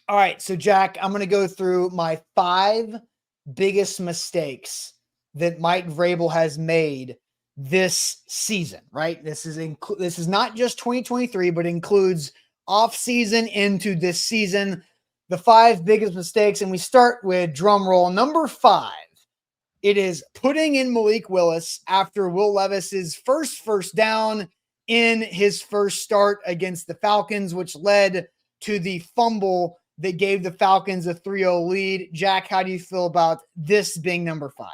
All right, so Jack, I'm going to go through my 5 biggest mistakes that Mike Vrabel has made this season, right? This is not just 2023, but includes off season into this season. The 5 biggest mistakes, and we start with drum roll number 5. It is putting in Malik Willis after Will Levis's first down in his first start against the Falcons, which led to the fumble that gave the Falcons a 3-0 lead. Jack, how do you feel about this being number 5?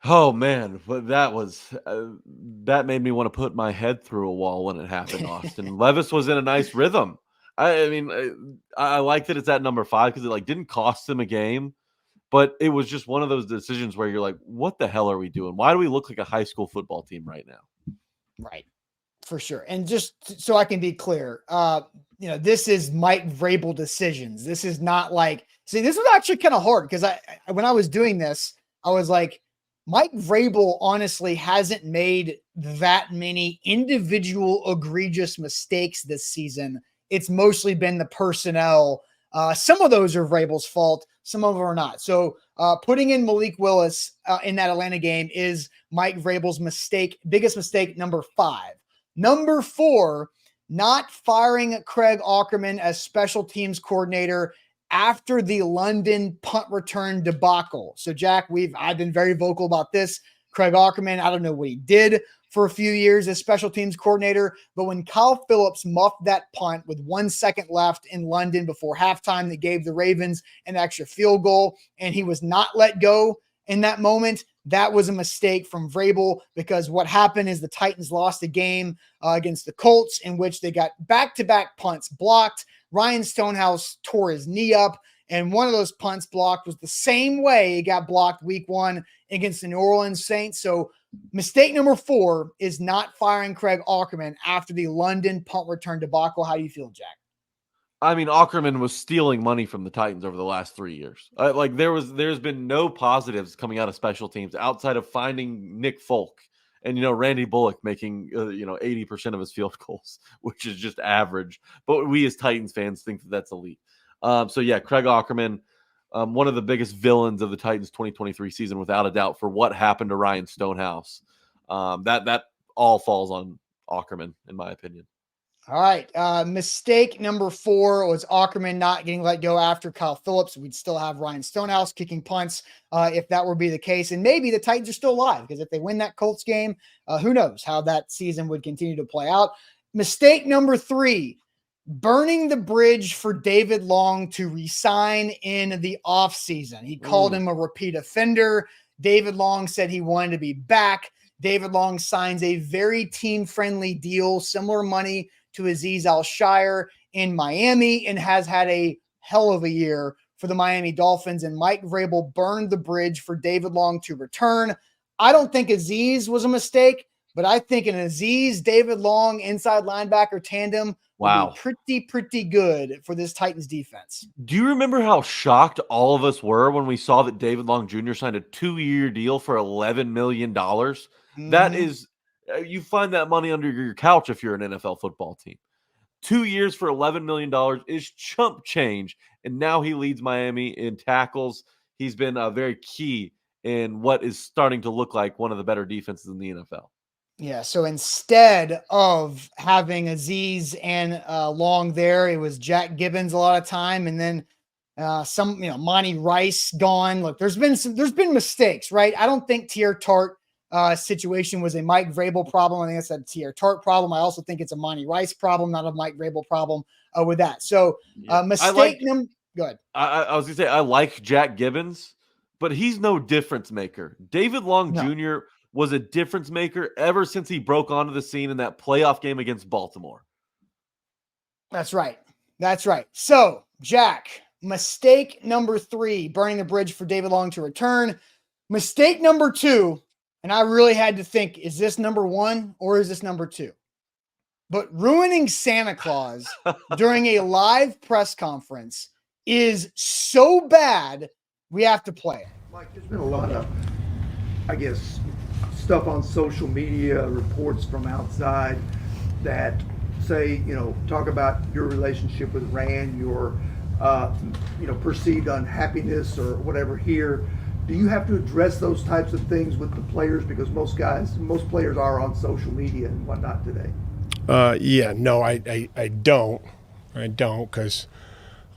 Oh man, but that made me want to put my head through a wall when it happened. Austin Levis was in a nice rhythm. I mean, I like that it's at number 5 because it didn't cost him a game, but it was just one of those decisions where you're like, what the hell are we doing? Why do we look like a high school football team right now? Right. For sure. And just so I can be clear, this is Mike Vrabel decisions. This is not this was actually kind of hard because when I was doing this, I was like, Mike Vrabel honestly hasn't made that many individual egregious mistakes this season. It's mostly been the personnel. Some of those are Vrabel's fault. Some of them are not. So putting in Malik Willis in that Atlanta game is Mike Vrabel's biggest mistake, number 5. Number 4, not firing Craig Aukerman as special teams coordinator after the London punt return debacle. So, Jack, I've been very vocal about this. Craig Aukerman, I don't know what he did for a few years as special teams coordinator, but when Kyle Phillips muffed that punt with 1 second left in London before halftime that gave the Ravens an extra field goal, and he was not let go in that moment, that was a mistake from Vrabel because what happened is the Titans lost a game against the Colts in which they got back-to-back punts blocked. Ryan Stonehouse tore his knee up, and one of those punts blocked was the same way it got blocked week 1 against the New Orleans Saints. So mistake number 4 is not firing Craig Aukerman after the London punt return debacle. How do you feel, Jack? I mean, Aukerman was stealing money from the Titans over the last 3 years. There's been no positives coming out of special teams outside of finding Nick Folk and Randy Bullock making 80% of his field goals, which is just average. But we as Titans fans think that that's elite. So yeah, Craig Aukerman, one of the biggest villains of the Titans 2023 season, without a doubt, for what happened to Ryan Stonehouse. That all falls on Aukerman, in my opinion. All right. Mistake number 4 was Aukerman not getting let go after Kyle Phillips. We'd still have Ryan Stonehouse kicking punts if that would be the case. And maybe the Titans are still alive because if they win that Colts game, who knows how that season would continue to play out. Mistake number 3, burning the bridge for David Long to resign in the offseason. He called him a repeat offender. David Long said he wanted to be back. David Long signs a very team-friendly deal, similar money to Azeez Al-Shire in Miami, and has had a hell of a year for the Miami Dolphins. And Mike Vrabel burned the bridge for David Long to return. I don't think Azeez was a mistake, but I think an Azeez, David Long inside linebacker tandem would be pretty good for this Titans defense. Do you remember how shocked all of us were when we saw that David Long Jr. signed a 2-year deal for $11 million? That is, you find that money under your couch if you're an NFL football team. 2 years for $11 million is chump change. And now he leads Miami in tackles. He's been very key in what is starting to look like one of the better defenses in the NFL. Yeah, so instead of having Azeez and Long there, it was Jack Gibbons a lot of time, and then Monty Rice gone. Look, there's been mistakes, right? I don't think Tier Tart situation was a Mike Vrabel problem. I think it's a Tier Tart problem. I also think it's a Monty Rice problem, not a Mike Vrabel problem with that. So mistake number. Go ahead. I was gonna say I like Jack Gibbons, but he's no difference maker. David Long Jr. was a difference maker ever since he broke onto the scene in that playoff game against Baltimore. That's right. So, Jack, mistake number 3, burning the bridge for David Long to return. Mistake number 2, and I really had to think, is this number 1 or is this number 2? But ruining Santa Claus during a live press conference is so bad, we have to play it. Mike, there's been a lot of, stuff on social media, reports from outside that say, talk about your relationship with Rand, your perceived unhappiness or whatever here. Do you have to address those types of things with the players? Because most players are on social media and whatnot today. Yeah, no, I don't. I don't, because,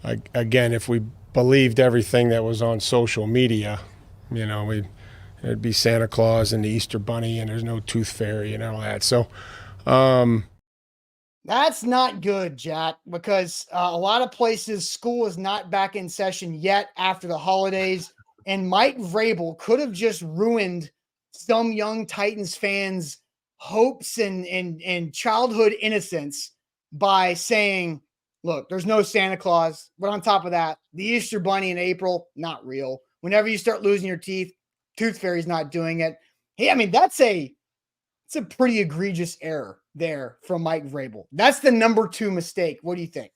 again, if we believed everything that was on social media, it'd be Santa Claus and the Easter Bunny, and there's no tooth fairy and all that. So, That's not good, Jack, because a lot of places school is not back in session yet after the holidays. And Mike Vrabel could have just ruined some young Titans fans' hopes and childhood innocence by saying, look, there's no Santa Claus. But on top of that, the Easter Bunny in April, not real. Whenever you start losing your teeth, Tooth Fairy's not doing it. Hey, I mean, it's a pretty egregious error there from Mike Vrabel. That's the number 2 mistake. What do you think?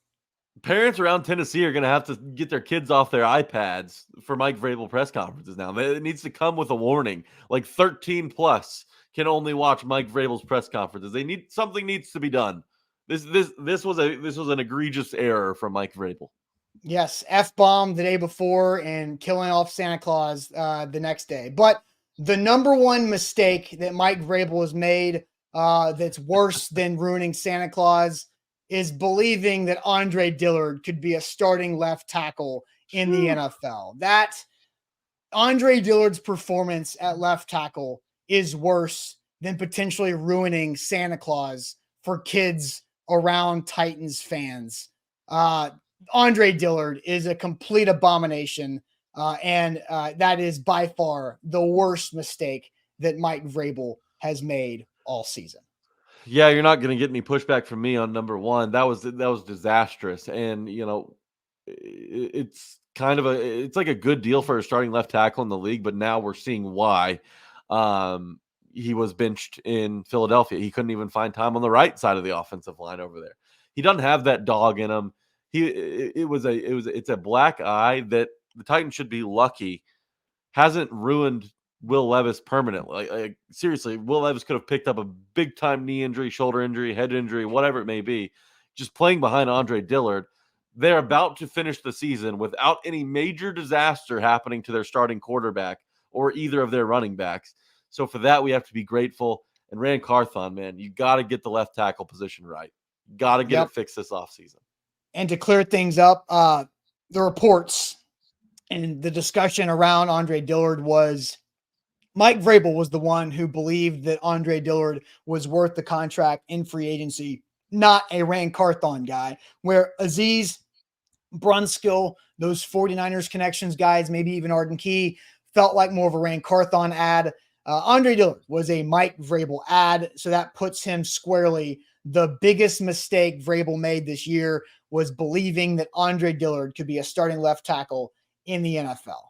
Parents around Tennessee are going to have to get their kids off their iPads for Mike Vrabel press conferences now. It needs to come with a warning. Like 13 plus can only watch Mike Vrabel's press conferences. Something needs to be done. This was an egregious error from Mike Vrabel. Yes, F-bomb the day before and killing off Santa Claus the next day. But the number 1 mistake that Mike Vrabel has made that's worse than ruining Santa Claus is believing that Andre Dillard could be a starting left tackle in the NFL. That Andre Dillard's performance at left tackle is worse than potentially ruining Santa Claus for kids around Titans fans. Andre Dillard is a complete abomination, and that is by far the worst mistake that Mike Vrabel has made all season. Yeah, you're not going to get any pushback from me on number 1. That was disastrous, and it's it's like a good deal for a starting left tackle in the league, but now we're seeing why. He was benched in Philadelphia. He couldn't even find time on the right side of the offensive line over there. He doesn't have that dog in him. It's a black eye that the Titans should be lucky hasn't ruined Will Levis permanently. Like seriously, Will Levis could have picked up a big time knee injury, shoulder injury, head injury, whatever it may be, just playing behind Andre Dillard. They're about to finish the season without any major disaster happening to their starting quarterback or either of their running backs. So for that, we have to be grateful. And Rand Carthon, man, you got to get the left tackle position right. Got to get it fixed this offseason. And to clear things up, the reports and the discussion around Andre Dillard was Mike Vrabel was the one who believed that Andre Dillard was worth the contract in free agency, not a Rand Carthon guy, where Aziz, Brunskill, those 49ers connections guys, maybe even Arden Key, felt like more of a Rand Carthon ad. Andre Dillard was a Mike Vrabel ad, so that puts him squarely. The biggest mistake Vrabel made this year was believing that Andre Dillard could be a starting left tackle in the NFL.